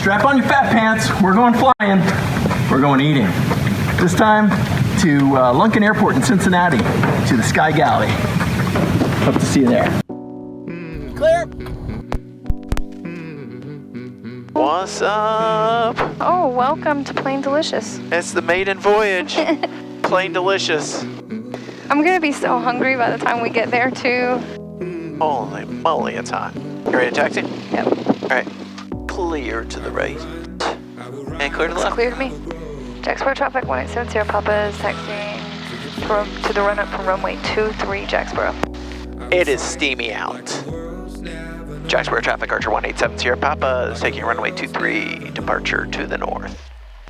strap on your fat pants. We're going flying. We're going eating. This time to Lunken Airport in Cincinnati, to the Sky Galley. Hope to see you there. Clear. What's up? Oh, welcome to Planedelicious. It's the maiden voyage. Planedelicious. I'm gonna be so hungry by the time we get there too. Holy moly, it's hot. You ready to taxi? Yep. Alright. Clear to the right. And clear to the It's left. clear to me. Jacksboro traffic 187 Sierra Papa is taxiing to the run up from runway 23 Jacksboro. It is steamy out. Jacksboro traffic, Archer 187 Sierra Papa is taking runway 23, departure to the north.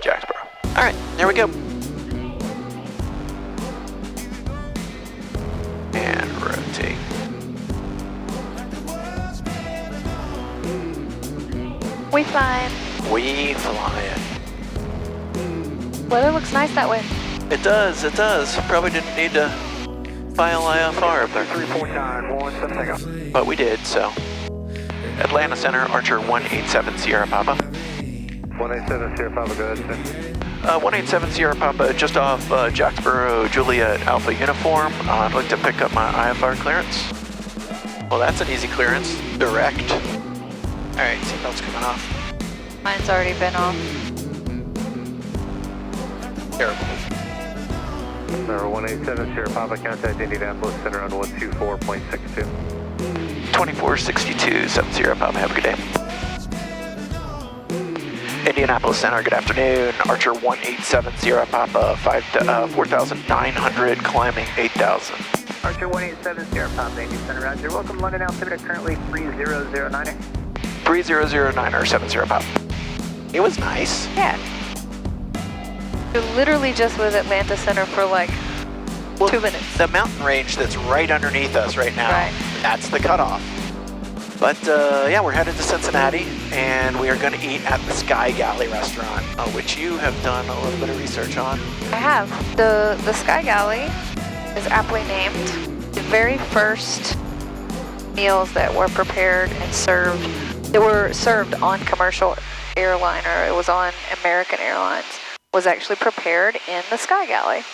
Jacksboro. Alright, there we go. And rotate. We flying. We flying. Weather looks nice that way. It does, it does. Probably didn't need to file IFR up there. 34917 But we did, so. Atlanta Center, Archer 187 Sierra Papa. 187 Sierra Papa, go ahead, sir. 187 Sierra Papa, just off Jacksboro Juliet Alpha uniform. I'd like to pick up my IFR clearance. Well, that's an easy clearance. Direct. Alright, seatbelt's coming off. Mine's already been off. Terrible. Number 187 Sierra Papa, contact Indianapolis Center on 124.62. 2462 7 Sierra Papa, have a good day. Indianapolis Center, good afternoon. Archer 187 Sierra Papa, 4,900, climbing 8,000. Archer 187 Sierra Papa, Indy Center, Roger. Welcome, London altimeter currently 3009er. 3009 or 7 Sierra Papa. It was nice. Yeah. We literally just was Atlanta Center for like 2 minutes. The mountain range that's right underneath us right now, Right. That's the cutoff. But yeah, we're headed to Cincinnati, and we are going to eat at the Sky Galley restaurant, which you have done a little bit of research on. I have. The Sky Galley is aptly named. The very first meals that were prepared and served, they were served on commercial airliner. It was on American Airlines, was actually prepared in the Sky Galley.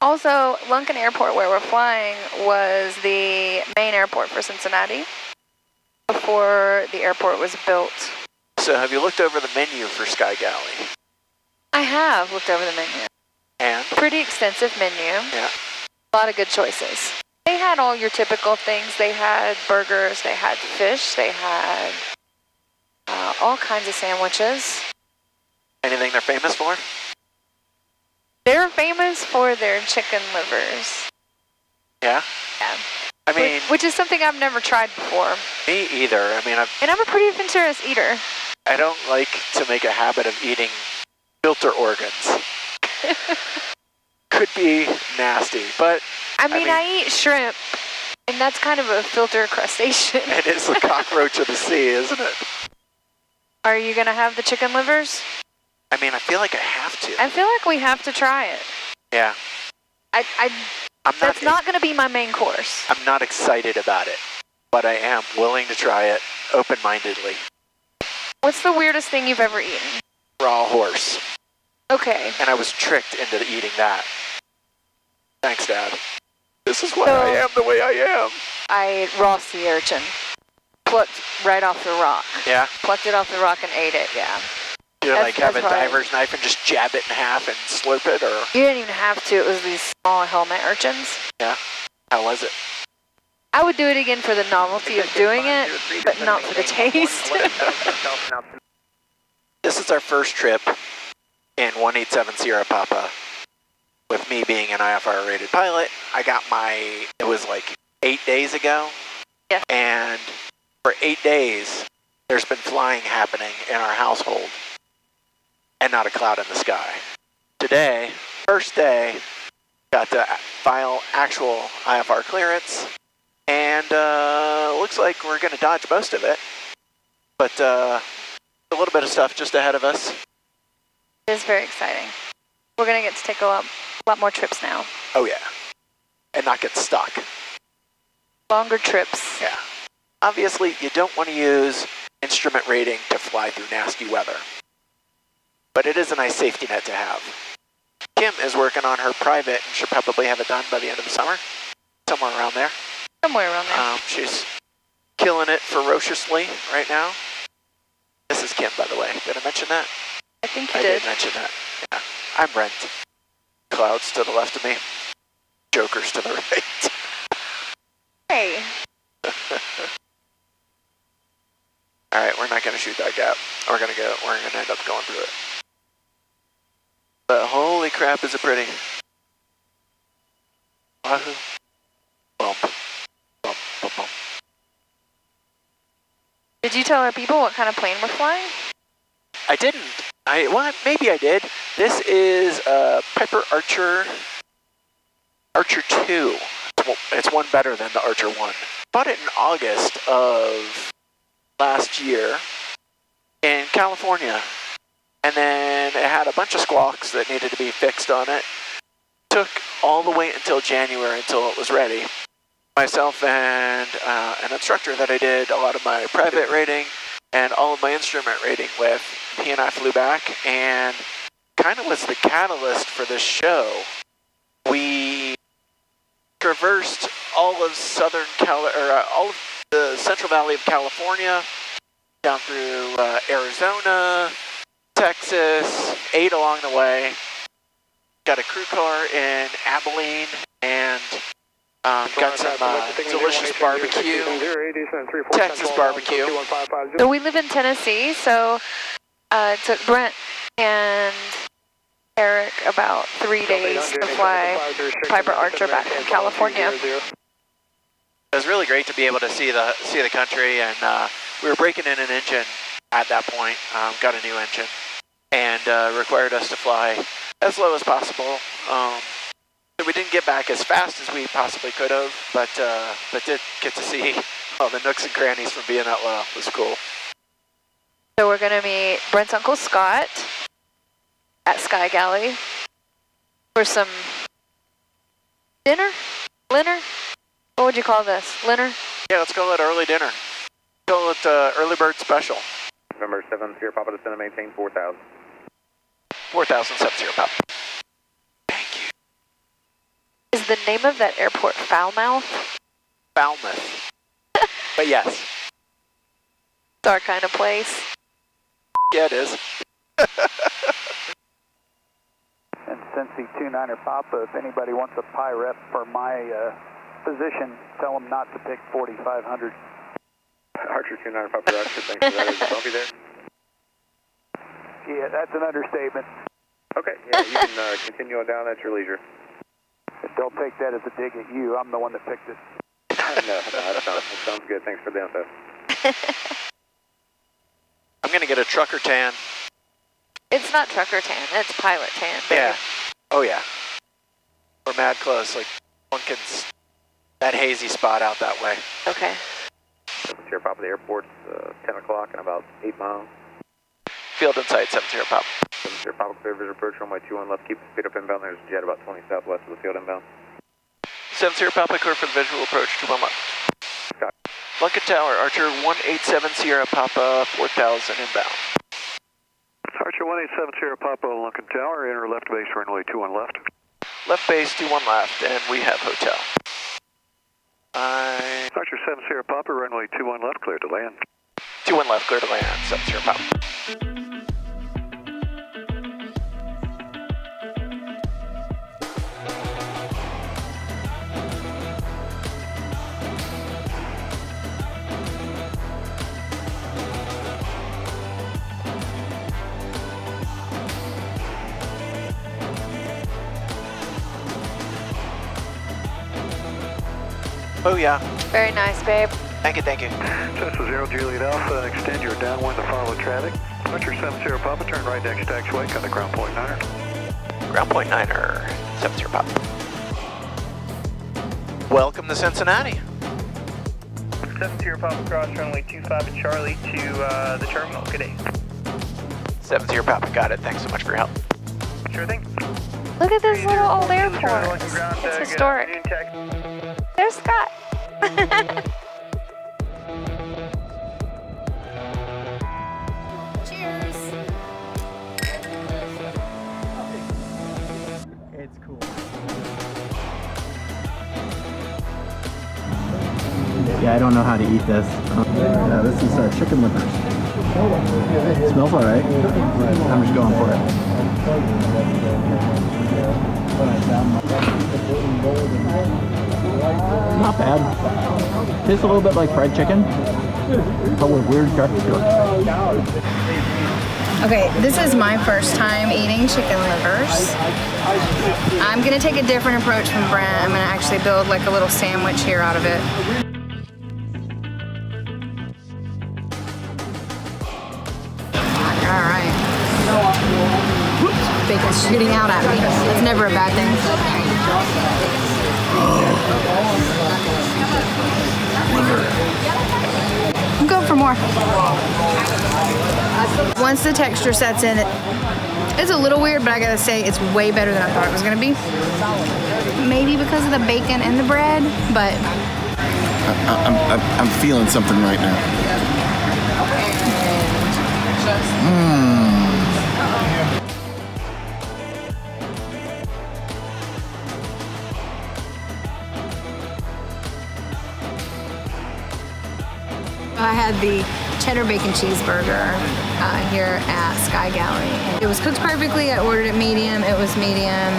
Also, Lunken Airport, where we're flying, was the main airport for Cincinnati before the airport was built. So have you looked over the menu for Sky Galley? I have looked over the menu. And? Pretty extensive menu. Yeah. A lot of good choices. They had all your typical things. They had burgers, they had fish, they had all kinds of sandwiches. Anything they're famous for? They're famous for their chicken livers. Yeah? Yeah. I mean... Which is something I've never tried before. Me either. I mean, And I'm a pretty adventurous eater. I don't like to make a habit of eating filter organs. Could be nasty, but... I mean, I eat shrimp, and that's kind of a filter crustacean. It is the cockroach of the sea, isn't it? Are you going to have the chicken livers? I mean, I feel like I have to. I feel like we have to try it. Yeah. That's not going to be my main course. I'm not excited about it, but I am willing to try it open-mindedly. What's the weirdest thing you've ever eaten? Raw horse. Okay. And I was tricked into eating that. Thanks, Dad. This is why I am the way I am. I ate raw sea urchin. Plucked right off the rock. Yeah? Plucked it off the rock and ate it, yeah. You like have a that's right. diver's knife and just jab it in half and slurp it, or? You didn't even have to. It was these small helmet urchins. Yeah. How was it? I would do it again for the novelty of doing it, but not for the taste. This is our first trip in 187 Sierra Papa. With me being an IFR rated pilot, I got it was like 8 days ago. Yeah. And for 8 days, there's been flying happening in our household. And not a cloud in the sky. Today, first day, got to file actual IFR clearance, and looks like we're going to dodge most of it, but a little bit of stuff just ahead of us. It is very exciting. We're going to get to take a lot more trips now. Oh yeah, and not get stuck. Longer trips. Yeah. Obviously, you don't want to use instrument rating to fly through nasty weather. But it is a nice safety net to have. Kim is working on her private and she'll probably have it done by the end of the summer. Somewhere around there. Somewhere around there. She's killing it ferociously right now. This is Kim, by the way. Did I mention that? I think you I did. did mention that. Yeah. I'm Brent. Clouds to the left of me. Jokers to the right. Hey. All right, we're not going to shoot that gap. We're going to end up going through it. But holy crap, is it pretty. Wahoo. Bump. Bump, bump, bump. Did you tell our people what kind of plane we're flying? I didn't. Well, maybe I did. This is Piper Archer 2. It's one better than the Archer 1. Bought it in August of last year in California. And then it had a bunch of squawks that needed to be fixed on it. Took all the way until January until it was ready. Myself and an instructor that I did a lot of my private rating and all of my instrument rating with, he and I flew back and kind of was the catalyst for this show. We traversed all of all of the Central Valley of California, down through Arizona, Texas, ate along the way, got a crew car in Abilene, and got some delicious barbecue, Texas barbecue. So we live in Tennessee, so it took Brent and Eric about 3 days to fly Piper Archer back from California. It was really great to be able to see the country, and we were breaking in an engine at that point. Got a new engine, and required us to fly as low as possible. So we didn't get back as fast as we possibly could have, but did get to see all the nooks and crannies from being that low. It was cool. So we're going to meet Brent's Uncle Scott at Sky Galley for some dinner? What would you call this? Dinner? Yeah, let's call it early dinner. Call it early bird special. Number 70 Papa, descend and maintain 4,000. 4,000, 70 Papa. Thank you. Is the name of that airport Foulmouth? Falmouth. But yes. It's our kind of place. Yeah, it is. And Cincy 29er Papa, if anybody wants a pie rep for my position, tell them not to pick 4,500. Archer 29er Papa, Roger, thanks for that. Is it bumpy there? Yeah, that's an understatement. Okay, yeah, you can continue on down at your leisure. Don't take that as a dig at you. I'm the one that picked it. No, that sounds good. Thanks for the info. I'm going to get a trucker tan. It's not trucker tan, it's pilot tan. Baby. Yeah. Oh, yeah. We're mad close, like Lunken's, that hazy spot out that way. Okay. Sierra Papa, the airport's 10 o'clock and about 8 miles. Field in sight, 70 Papa. Sierra Papa, clear visual approach, runway 21 left, keep the speed up inbound. There's a jet about 20 southwest of the field inbound. 70 Papa, clear for the visual approach, 21 left. Got it. Lunken Tower, Archer 187 Sierra Papa, 4,000 inbound. Archer 187 Sierra Papa, Lunken Tower, enter left base, runway 21 left. Left base, 21 left, and we have hotel. Archer 7 Sierra Papa, runway 21 left, clear to land. 21 left, clear to land, 70 Papa. Oh yeah. Very nice, babe. Thank you, thank you. Cessna 0 Juliet Alpha, extend your downwind to follow traffic. Archer 7 Sierra Papa, turn right next taxiway, cut the ground point 9er. Ground point 9er, 70 Papa. Welcome to Cincinnati. 7 Sierra Papa, cross runway 25 at Charlie to the terminal. Good day. 70 Papa, got it. Thanks so much for your help. Sure thing. Look at this little old airport. It's historic. There's Scott. Yeah, I don't know how to eat this. Yeah, this is chicken livers. Smells all right. I'm just going for it. Not bad. Tastes a little bit like fried chicken, but with weird texture. Okay, this is my first time eating chicken livers. I'm gonna take a different approach from Brent. I'm gonna actually build like a little sandwich here out of it. All right. Bacon's shooting out at me. It's never a bad thing. I'm going for more. Once the texture sets in, it's a little weird, but I gotta say it's way better than I thought it was gonna be. Maybe because of the bacon and the bread, but I'm feeling something right now. I had the cheddar bacon cheeseburger here at Sky Galley. It was cooked perfectly. I ordered it medium. It was medium.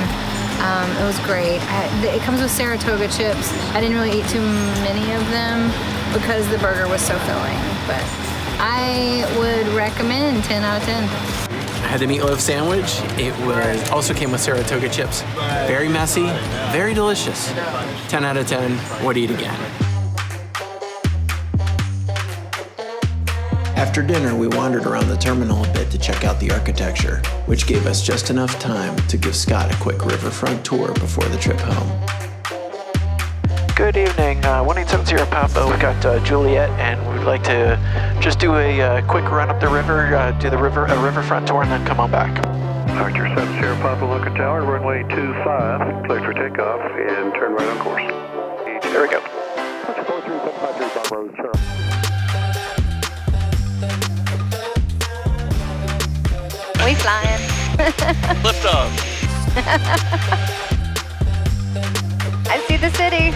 It was great. It comes with Saratoga chips. I didn't really eat too many of them because the burger was so filling, but I would recommend 10 out of 10. I had the meatloaf sandwich. It also came with Saratoga chips. Very messy, very delicious. 10 out of 10, would eat again. After dinner, we wandered around the terminal a bit to check out the architecture, which gave us just enough time to give Scott a quick riverfront tour before the trip home. Good evening, 1870 Papa. We've got Juliet, and we'd like to just do a quick run up the river, do the riverfront tour, and then come on back. Archer 70 Papa, Lunken Tower, runway 25, clear for takeoff, and turn right on course. There we go. 43753 on road, sure. We flying. Lift off. I see the city.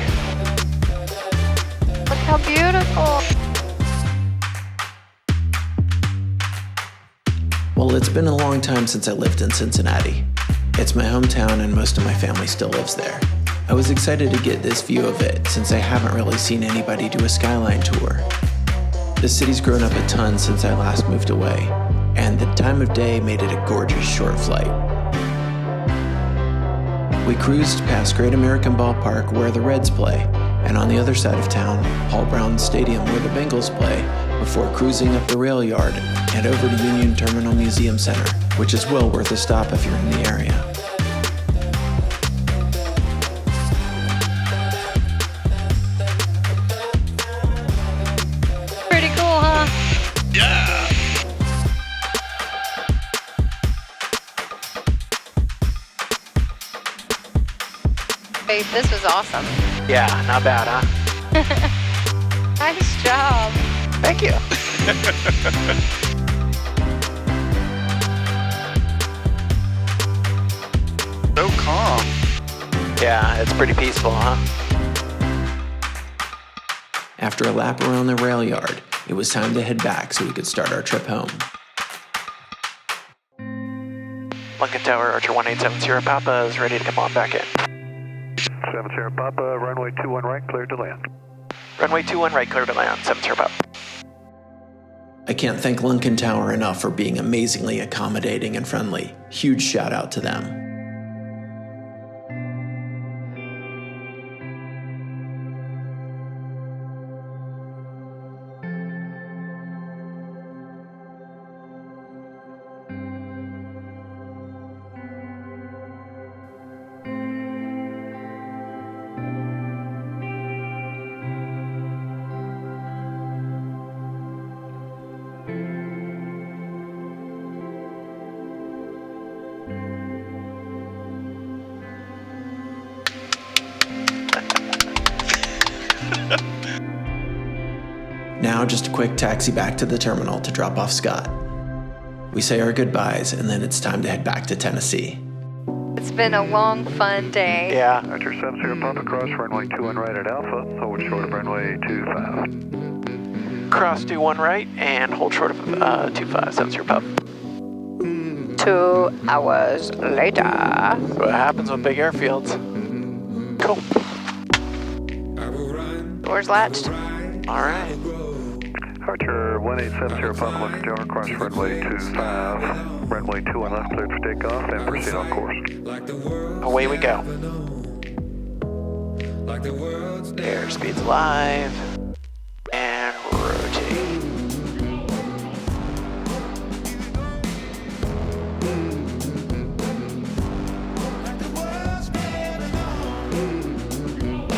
Look how beautiful. Well, it's been a long time since I lived in Cincinnati. It's my hometown and most of my family still lives there. I was excited to get this view of it since I haven't really seen anybody do a Skyline tour. The city's grown up a ton since I last moved away, and the time of day made it a gorgeous short flight. We cruised past Great American Ballpark where the Reds play, and on the other side of town, Paul Brown Stadium where the Bengals play, before cruising up the rail yard and over to Union Terminal Museum Center, which is well worth a stop if you're in the area. Pretty cool, huh? Yeah. Babe, this was awesome. Yeah, not bad, huh? Nice job. Thank you. So calm. Yeah, it's pretty peaceful, huh? After a lap around the rail yard, it was time to head back so we could start our trip home. Lunken Tower, Archer 1870 Papa is ready to come on back in. 70 Papa, runway 21 right, cleared to land. Runway 21 right, clear to land, 70 Papa. I can't thank Lunken Tower enough for being amazingly accommodating and friendly. Huge shout out to them. Now just a quick taxi back to the terminal to drop off Scott. We say our goodbyes and then it's time to head back to Tennessee. It's been a long, fun day. Yeah. Archer 7 Sierra Papa, cross runway 21 right at Alpha, hold short of runway 25. Cross 21 right and hold short of 25, 7 Sierra Papa. 2 hours later. What happens with big airfields? Cool. Doors latched. All right. Archer 187 Sierra Papa, Lunken Tower, cross runway 25, runway 21 left, cleared for takeoff, and proceed on course. Away we go. Airspeed's live. And rotate.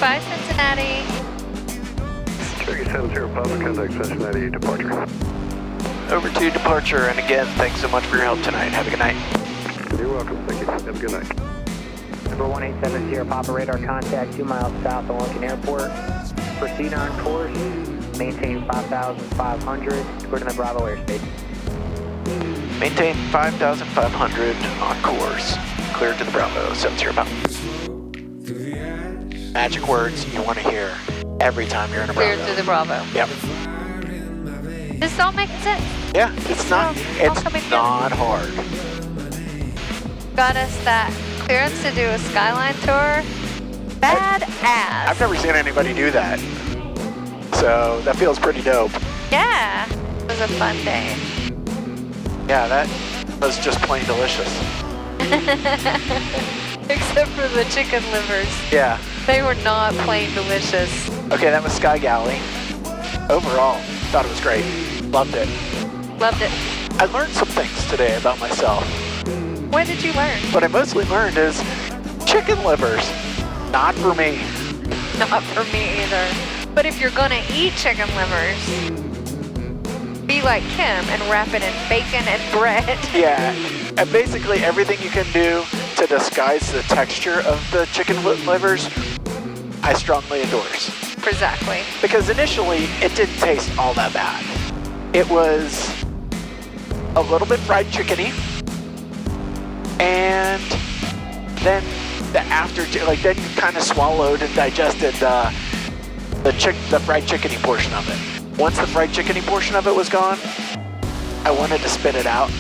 Bye, Cincinnati. Cherokee 7 Sierra Papa, contact Cincinnati, departure. Over to departure, and again, thanks so much for your help tonight. Have a good night. You're welcome, thank you. Have a good night. Number 187 Sierra Papa, radar contact 2 miles south of Lunken Airport. Proceed on course. Maintain 5,500. Clear to the Bravo airspace. Maintain 5,500 on course. Clear to the Bravo, 7 Sierra Papa. Magic words you want to hear every time you're in a Bravo. Clear through the Bravo. Yep. This is all making sense. Yeah, it's not hard. Got us that clearance to do a Skyline tour. Badass. I've never seen anybody do that. So that feels pretty dope. Yeah. It was a fun day. Yeah, that was just plain delicious. Except for the chicken livers. Yeah. They were not plain delicious. Okay, that was Sky Galley. Overall, thought it was great. Loved it. Loved it. I learned some things today about myself. What did you learn? What I mostly learned is chicken livers, not for me. Not for me either. But if you're gonna eat chicken livers, be like Kim and wrap it in bacon and bread. Yeah, and basically everything you can do to disguise the texture of the chicken livers, I strongly endorse. Exactly. Because initially, it didn't taste all that bad. It was a little bit fried chickeny, and then then you kind of swallowed and digested the fried chickeny portion of it. Once the fried chickeny portion of it was gone, I wanted to spit it out.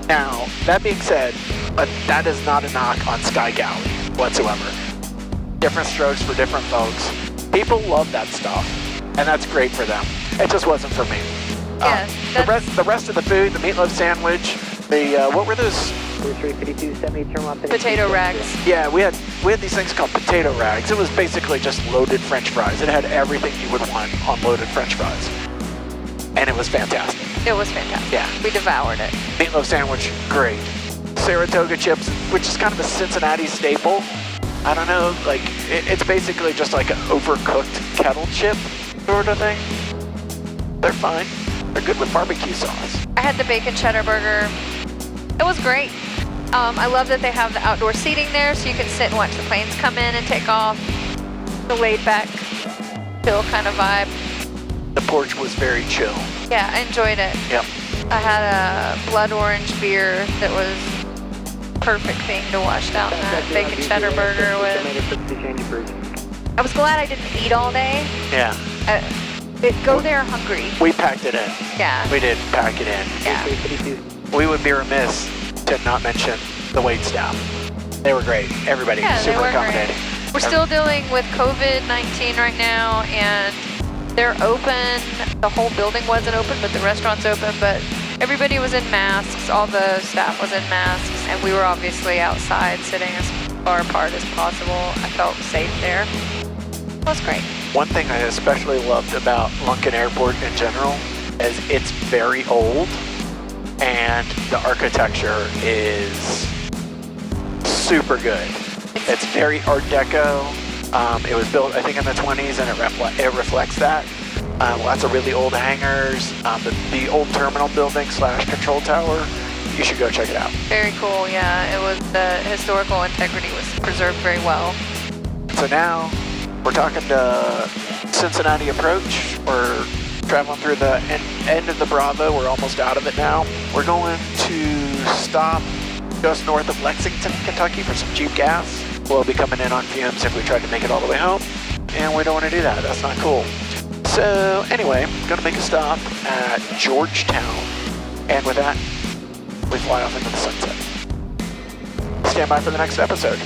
Now, that being said, that is not a knock on Sky Galley whatsoever. Different strokes for different folks. People love that stuff, and that's great for them. It just wasn't for me. Yeah, the rest of the food, the meatloaf sandwich, what were those? 35270, turn left. Potato rags. Yeah, we had these things called potato rags. It was basically just loaded French fries. It had everything you would want on loaded French fries, and it was fantastic. It was fantastic. Yeah. We devoured it. Meatloaf sandwich, great. Saratoga chips, which is kind of a Cincinnati staple. I don't know, like, it's basically just like an overcooked kettle chip sort of thing. They're fine. They're good with barbecue sauce. I had the bacon cheddar burger. It was great. I love that they have the outdoor seating there so you can sit and watch the planes come in and take off. The laid back, chill kind of vibe. The porch was very chill. Yeah, I enjoyed it. Yep. I had a blood orange beer that was perfect thing to wash down that bacon cheddar burger with. I was glad I didn't eat all day. Yeah. Go there hungry. We packed it in. Yeah. We did pack it in. Yeah. We would be remiss to not mention the wait staff. They were great. Everybody was super accommodating. We're still dealing with COVID-19 right now, and they're open. The whole building wasn't open, but the restaurant's open. But everybody was in masks. All the staff was in masks, and we were obviously outside, sitting as far apart as possible. I felt safe there. It was great. One thing I especially loved about Lunken Airport in general is it's very old, and the architecture is super good. It's very Art Deco. It was built, I think, in the 20s, and it reflects that. Lots of really old hangars. The old terminal building / control tower. You should go check it out. Very cool, yeah. It was, the historical integrity was preserved very well. So now we're talking to Cincinnati approach. We're traveling through the end of the Bravo. We're almost out of it now. We're going to stop just north of Lexington, Kentucky for some cheap gas. We'll be coming in on fumes if we try to make it all the way home, and we don't want to do that. That's not cool. So anyway, gonna make a stop at Georgetown, and with that, we fly off into the sunset. Stand by for the next episode.